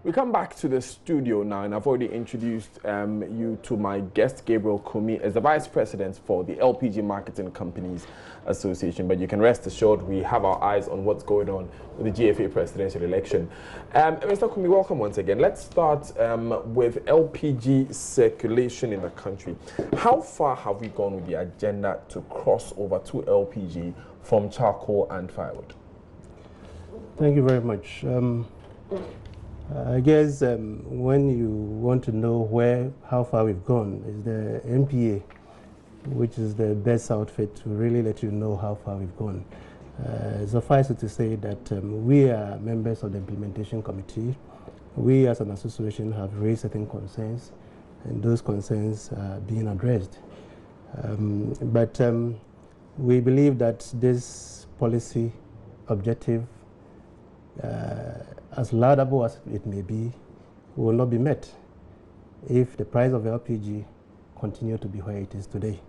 We come back to the studio now, and I've already introduced you to my guest, Gabriel Kumi, as the Vice President for the LPG Marketing Companies Association. But you can rest assured we have our eyes on what's going on with the GFA presidential election. Mr. Kumi, welcome once again. Let's start with LPG circulation in the country. How far have we gone with the agenda to cross over to LPG from charcoal and firewood? Thank you very much. I guess when you want to know how far we've gone, is the MPA, which is the best outfit to really let you know how far we've gone. Suffice it to say that we are members of the implementation committee. We as an association have raised certain concerns, and those concerns are being addressed. But we believe that this policy objective, as laudable as it may be, will not be met if the price of LPG continue to be where it is today.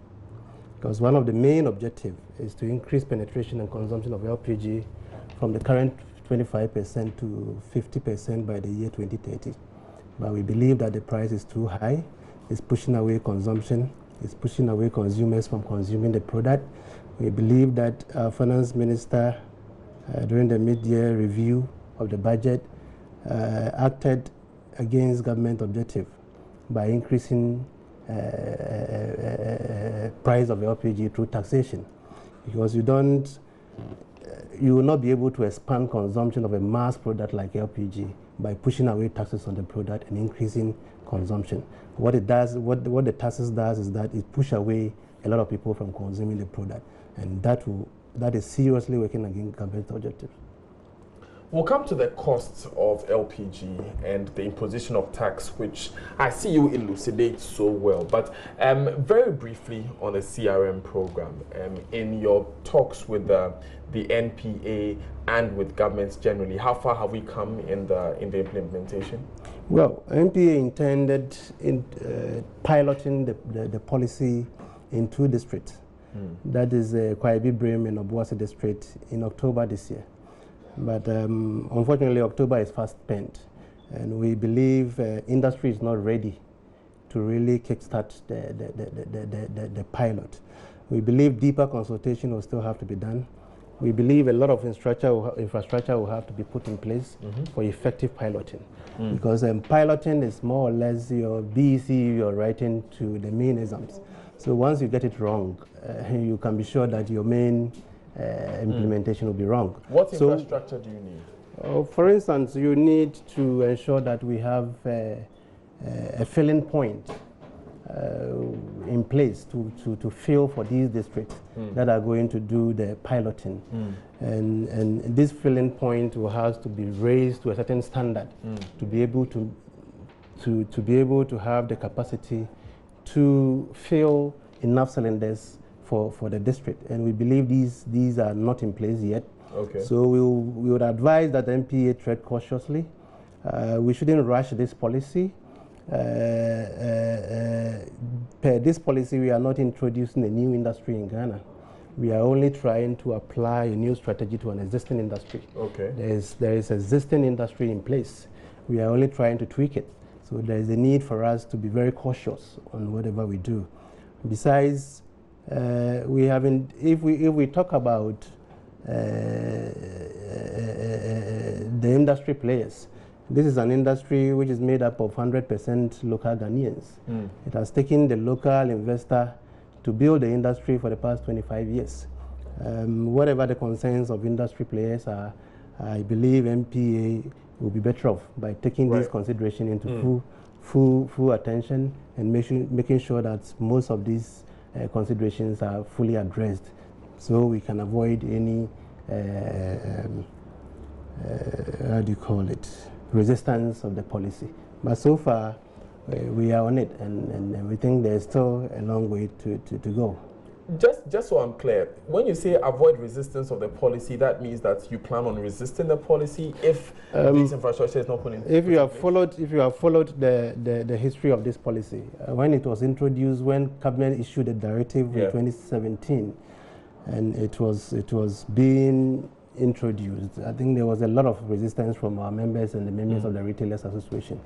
Because one of the main objectives is to increase penetration and consumption of LPG from the current 25% to 50% by the year 2030. But we believe that the price is too high. It's pushing away consumption. It's pushing away consumers from consuming the product. We believe that our finance minister, during the mid-year review of the budget, acted against government objective by increasing price of LPG through taxation, because you will not be able to expand consumption of a mass product like LPG by pushing away taxes on the product and increasing consumption. What it does, what the taxes does, is that it pushes away a lot of people from consuming the product, and that is seriously working against government objectives. We'll come to the costs of LPG and the imposition of tax, which I see you elucidate so well. But very briefly on the CRM program, in your talks with the NPA and with governments generally, how far have we come in the implementation? Well, NPA intended in piloting the policy in 2 districts. That is Kwaibi Brim and Obuasi district in October this year. But unfortunately, October is fast spent, and we believe industry is not ready to really kickstart the pilot. We believe deeper consultation will still have to be done. We believe a lot of infrastructure will have to be put in place for effective piloting, because piloting is more or less your BEC you're writing to the main exams. So once you get it wrong, you can be sure that your main implementation will be wrong. What infrastructure do you need? For instance, you need to ensure that we have a filling point in place to fill for these districts that are going to do the piloting. And this filling point will have to be raised to a certain standard to be able to have the capacity to fill enough cylinders for the district, and we believe these are not in place yet. Okay. So we would advise that the MPA tread cautiously. We shouldn't rush this policy. Per this policy, we are not introducing a new industry in Ghana. We are only trying to apply a new strategy to an existing industry. Okay. There is existing industry in place. We are only trying to tweak it. So there is a need for us to be very cautious on whatever we do. Besides, if we talk about the industry players, this is an industry which is made up of 100% local Ghanaians. It has taken the local investor to build the industry for the past 25 years. Whatever the concerns of industry players are, I believe MPA will be better off by taking this consideration into full attention and making sure that most of these considerations are fully addressed, so we can avoid any how do you call it, resistance of the policy. But so far we are on it, and we think there's still a long way to go. Just so I'm clear, when you say avoid resistance of the policy, that means that you plan on resisting the policy if this infrastructure is not put in place? If you have followed the history of this policy, when it was introduced, when cabinet issued a directive in 2017, and it was being introduced, I think there was a lot of resistance from our members and the members of the Retailers Association.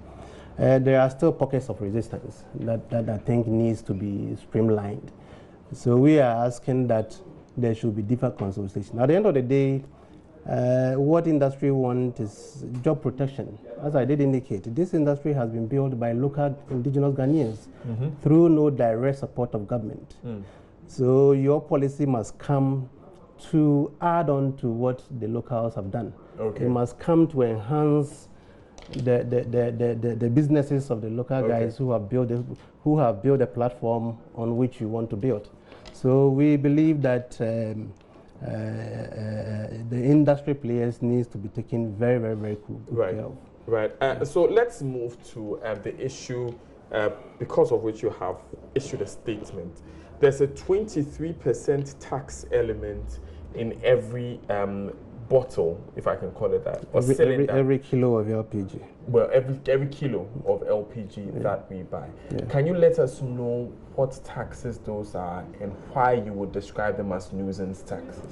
There are still pockets of resistance that I think needs to be streamlined. So we are asking that there should be deeper consultation. At the end of the day, what industry wants is job protection. As I did indicate, this industry has been built by local indigenous Ghanaians through no direct support of government. So your policy must come to add on to what the locals have done. It must come to enhance the businesses of the local guys who have built a platform on which you want to build. So we believe that the industry players needs to be taken very, very, very good care of. Right. So let's move to the issue because of which you have issued a statement. There's a 23% tax element in every bottle, if I can call it that, or every kilo of LPG. Well, every kilo of LPG that we buy. Can you let us know what taxes those are and why you would describe them as nuisance taxes?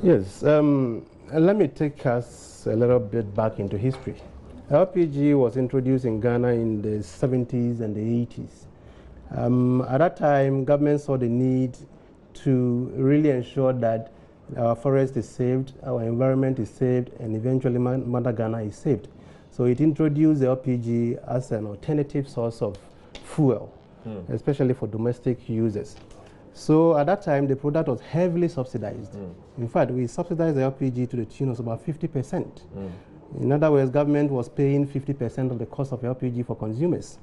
Yes. Let me take us a little bit back into history. LPG was introduced in Ghana in the 70s and the 80s. At that time, government saw the need to really ensure that our forest is saved, our environment is saved, and eventually Mother Ghana is saved. So it introduced LPG as an alternative source of fuel, especially for domestic users. So at that time, the product was heavily subsidized. In fact, we subsidized the LPG to the tune of about 50%. In other words, government was paying 50% of the cost of LPG for consumers.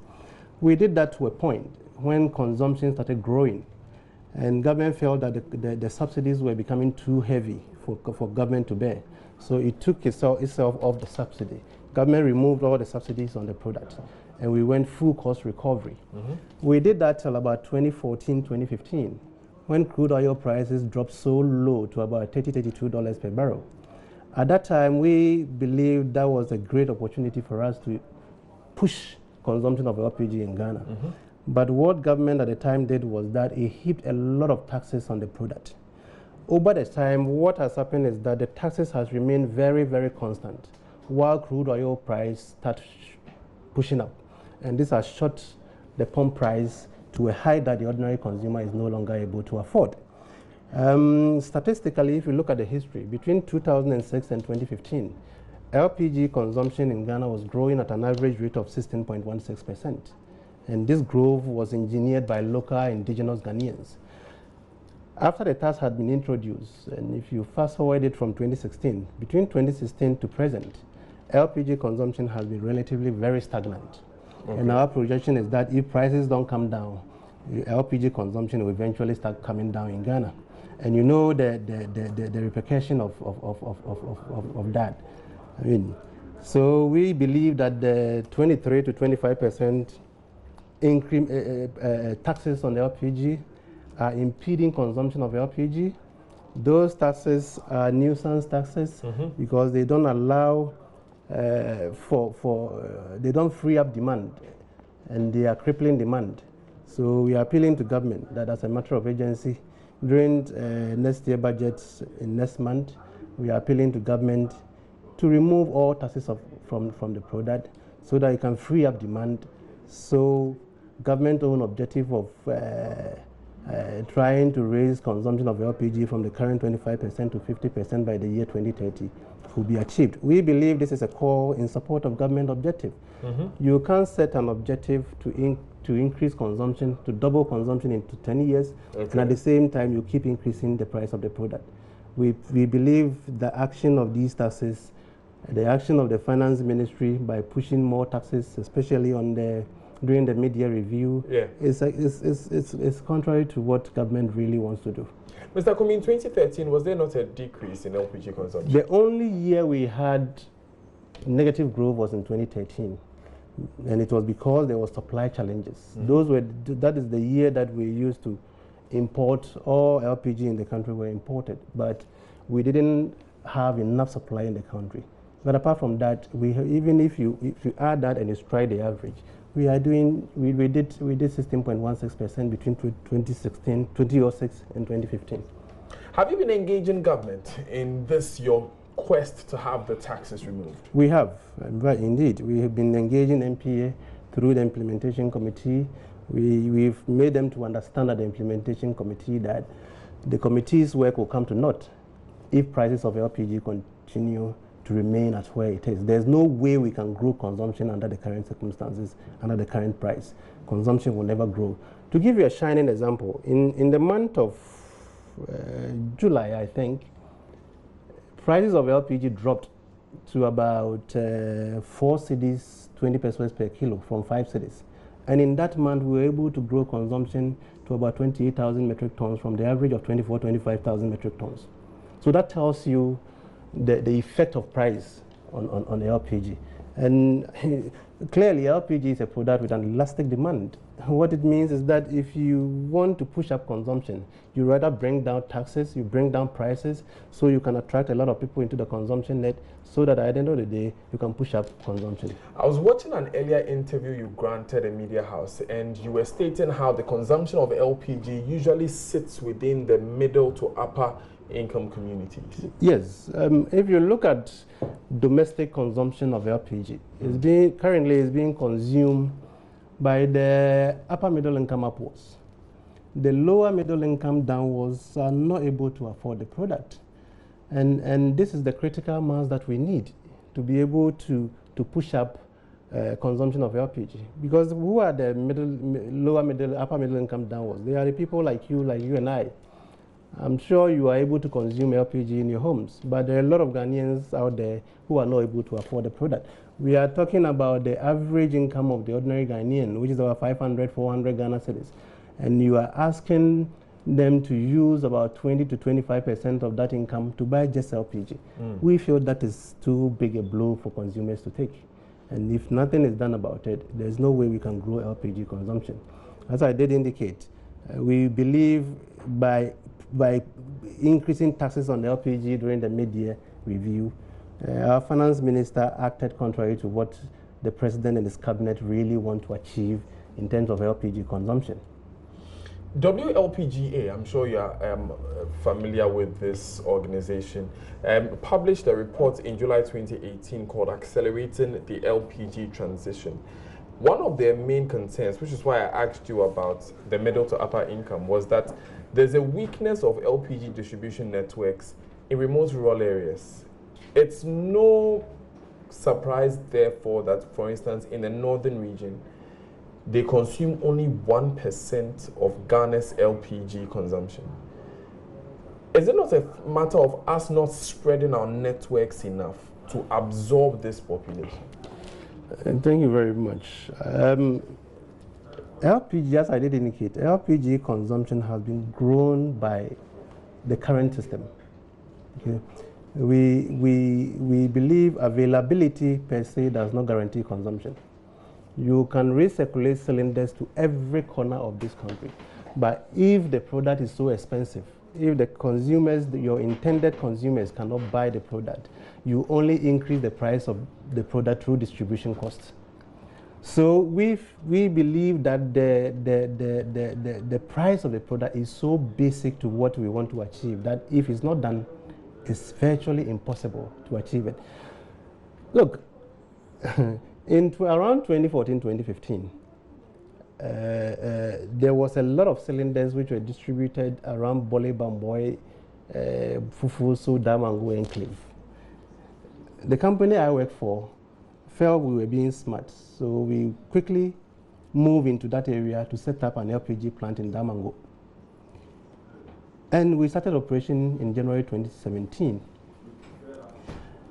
We did that to a point when consumption started growing, and government felt that the subsidies were becoming too heavy for government to bear. So it took itself off the subsidy. Government removed all the subsidies on the product, and we went full cost recovery. We did that till about 2014, 2015, when crude oil prices dropped so low to about $30, $32 per barrel. At that time, we believed that was a great opportunity for us to push consumption of LPG in Ghana. But what government at the time did was that it heaped a lot of taxes on the product. Over the time, what has happened is that the taxes has remained very, very constant, while crude oil price started pushing up. And this has shot the pump price to a height that the ordinary consumer is no longer able to afford. Statistically, if you look at the history, between 2006 and 2015, LPG consumption in Ghana was growing at an average rate of 16.16%. And this growth was engineered by local indigenous Ghanaians. After the tax had been introduced, and if you fast forward it from 2016, between 2016 to present, LPG consumption has been relatively very stagnant. And our projection is that if prices don't come down, LPG consumption will eventually start coming down in Ghana. And you know the repercussion of that. I mean, so we believe that the 23 to 25% taxes on the LPG are impeding consumption of LPG. Those taxes are nuisance taxes because they don't allow they don't free up demand, and they are crippling demand. So we are appealing to government that as a matter of urgency, during next year budget in next month, we are appealing to government to remove all taxes from the product so that it can free up demand. So government's own objective of trying to raise consumption of LPG from the current 25% to 50% by the year 2030 will be achieved. We believe this is a call in support of government objective. You can't set an objective to increase consumption, to double consumption into 10 years, and at the same time you keep increasing the price of the product. We believe the action of these taxes, the action of the finance ministry by pushing more taxes, especially on during the mid-year review, is contrary to what government really wants to do. Mr. Kumi, in 2013, was there not a decrease in LPG consumption? The only year we had negative growth was in 2013, and it was because there were supply challenges. That is the year that we used to import. All LPG in the country were imported, but we didn't have enough supply in the country. But apart from that, even if you add that and you strike the average, we did 16.16% between 2006 and 2015. Have you been engaging government in this, your quest to have the taxes removed? We have, but indeed, we have been engaging MPA through the implementation committee. We've made them to understand at the implementation committee that the committee's work will come to naught if prices of LPG continue to remain at where it is. There's no way we can grow consumption under the current circumstances, under the current price. Consumption will never grow. To give you a shining example, in the month of July, I think, prices of LPG dropped to about 4 cedis, 20 pesos per kilo from 5 cedis. And in that month, we were able to grow consumption to about 28,000 metric tons from the average of 25,000 metric tons. So that tells you the effect of price on LPG. And clearly, LPG is a product with an elastic demand. What it means is that if you want to push up consumption, you rather bring down taxes, you bring down prices, so you can attract a lot of people into the consumption net, so that at the end of the day, you can push up consumption. I was watching an earlier interview you granted a media house, and you were stating how the consumption of LPG usually sits within the middle to upper income communities. Yes, if you look at domestic consumption of LPG, currently it's being consumed by the upper middle income upwards. The lower middle income downwards are not able to afford the product. And this is the critical mass that we need to be able to push up consumption of LPG. Because who are the lower middle, upper middle income downwards? They are the people like you and I. I'm sure you are able to consume LPG in your homes, but there are a lot of Ghanaians out there who are not able to afford the product. We are talking about the average income of the ordinary Ghanaian, which is about 500, 400 Ghana cedis. And you are asking them to use about 20 to 25% of that income to buy just LPG. We feel that is too big a blow for consumers to take. And if nothing is done about it, there's no way we can grow LPG consumption. As I did indicate, we believe by increasing taxes on LPG during the mid-year review, our finance minister acted contrary to what the president and his cabinet really want to achieve in terms of LPG consumption. WLPGA, I'm sure you are familiar with this organization, published a report in July 2018 called Accelerating the LPG Transition. One of their main concerns, which is why I asked you about the middle to upper income, was that there's a weakness of LPG distribution networks in remote rural areas. It's no surprise, therefore, that, for instance, in the northern region, they consume only 1% of Ghana's LPG consumption. Is it not a matter of us not spreading our networks enough to absorb this population? Thank you very much. LPG, as I did indicate, LPG consumption has been grown by the current system. Okay. We believe availability per se does not guarantee consumption. You can recirculate cylinders to every corner of this country, but if the product is so expensive, if the consumers, your intended consumers, cannot buy the product, you only increase the price of the product through distribution costs. So we believe that the price of the product is so basic to what we want to achieve that if it's not done, it's virtually impossible to achieve it. Look, around 2014, 2015, there was a lot of cylinders which were distributed around Bole Bamboy, Fufusu, Damango Enclave. The company I work for felt we were being smart, so we quickly moved into that area to set up an LPG plant in Damango. And we started operation in January 2017.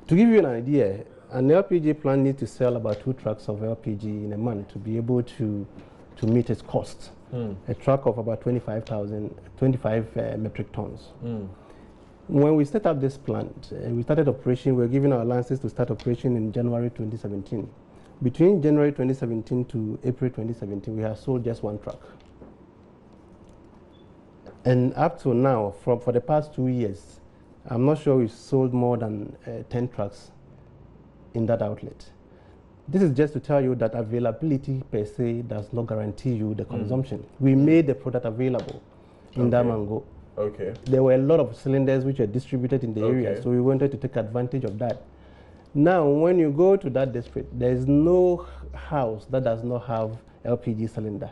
To give you an idea, an LPG plant needs to sell about 2 trucks of LPG in a month to be able to meet its cost. A truck of about 25 metric tons. When we set up this plant, we started operation, we were given our licenses to start operation in January 2017. Between January 2017 to April 2017, we have sold just 1 truck. And up to now, for the past 2 years, I'm not sure we've sold more than 10 trucks in that outlet. This is just to tell you that availability per se does not guarantee you the consumption. We made the product available in Damango. Okay. There were a lot of cylinders which were distributed in the area, so we wanted to take advantage of that. Now, when you go to that district, there is no house that does not have LPG cylinder.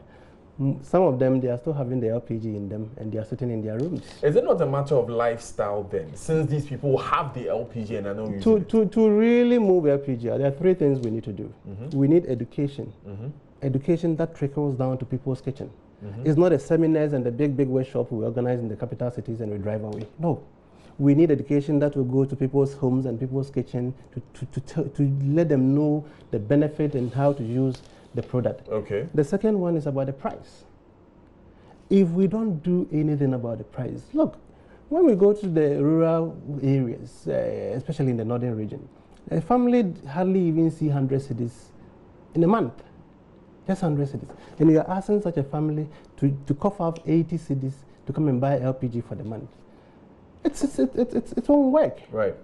Some of them, they are still having the LPG in them, and they are sitting in their rooms. Is it not a matter of lifestyle then, since these people have the LPG and are not using it? To really move LPG, there are three things oraz need to do. We need education. Education that trickles down to people's kitchen. It's not the seminars and the big workshops we organize in the capital cities and we drive away. No. We need education that will go to people's homes and people's kitchen to let them know the benefit and how to use the product. Okay. The second one is about the price. If we don't do anything about the price, look, when we go to the rural areas, especially in the northern region, a family hardly even see 100 cedis in a month. Just 100 cedis. And you are asking such a family to cough out 80 cedis to come and buy LPG for the month. It won't work. Right.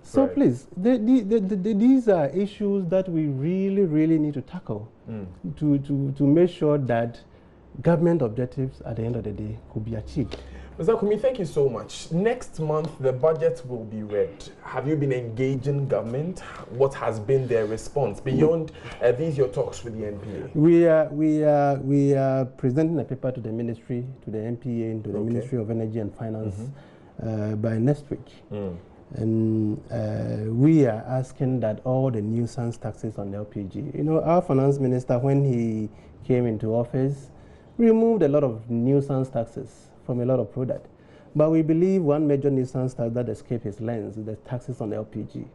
So please, these are issues that we really need to tackle to make sure that government objectives at the end of the day could be achieved. Mr. Kumi, thank you so much. Next month, the budget will be read. Have you been engaging government? What has been their response beyond these your talks with the NPA? We are presenting a paper to the ministry, to the NPA, and to the Ministry of Energy and Finance by next week. And we are asking that all the nuisance taxes on LPG. You know, our finance minister, when he came into office, removed a lot of nuisance taxes from a lot of product. But we believe one major nuisance tax that escaped his lens is the taxes on LPG.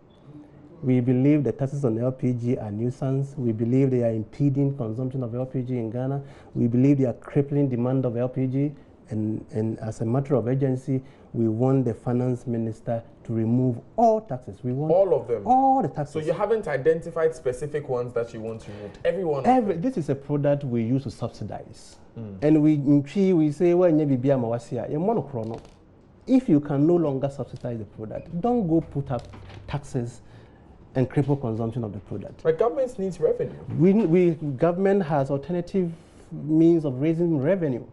We believe the taxes on LPG are nuisance. We believe they are impeding consumption of LPG in Ghana. We believe they are crippling demand of LPG. And as a matter of urgency, we want the finance minister to remove all taxes. We want all of them? All the taxes. So you haven't identified specific ones that you want removed? This is a product we use to subsidize. And we say, well, if you can no longer subsidize the product, don't go put up taxes and cripple consumption of the product. But government needs revenue. Government has alternative means of raising revenue.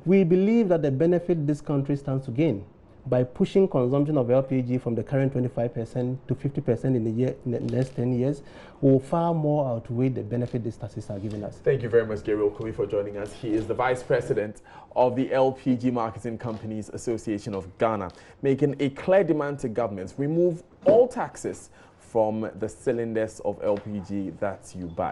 We believe that the benefit this country stands to gain by pushing consumption of LPG from the current 25% to 50% in the next 10 years will far more outweigh the benefit these taxes are giving us. Thank you very much, Gabriel Kumi, for joining us. He is the Vice President of the LPG Marketing Companies Association of Ghana, making a clear demand to governments remove all taxes from the cylinders of LPG that you buy.